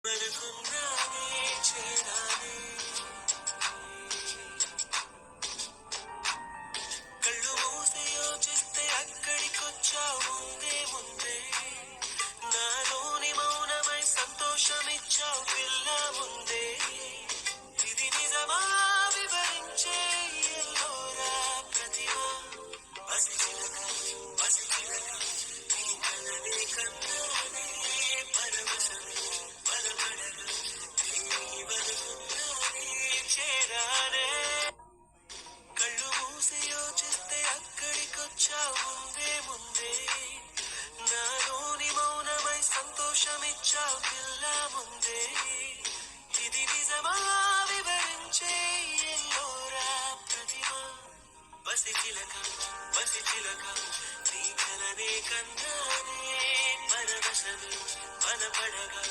అనుకున్నానే చేరానే కళ్ళు మూసి యోచిస్తే అక్కడికొచ్చావు ముందే ముందే నాలోని మౌనమై సంతోషమిచ్చావు పిల్ల ముందే ఇది నిజమా వివరించే ఎల్లోరా ప్రతిమ పసిచిలక పసిచిలక నీ కలనే కన్నానే పరవశమే బలపడగా నీ వరకున్నానే చేరానే కళ్ళు మూసి యోచిస్తే అక్కడికొచ్చావు ముందే ముందే నాలోని మౌనమై సంతోషమిచ్చావు పిల్ల ముందే ఇది నిజమా వివరించే ఎల్లోరా ప్రతిమ పసిచిలక పసిచిలక నీ కలనే కన్నానే పరవశమే బలపడగా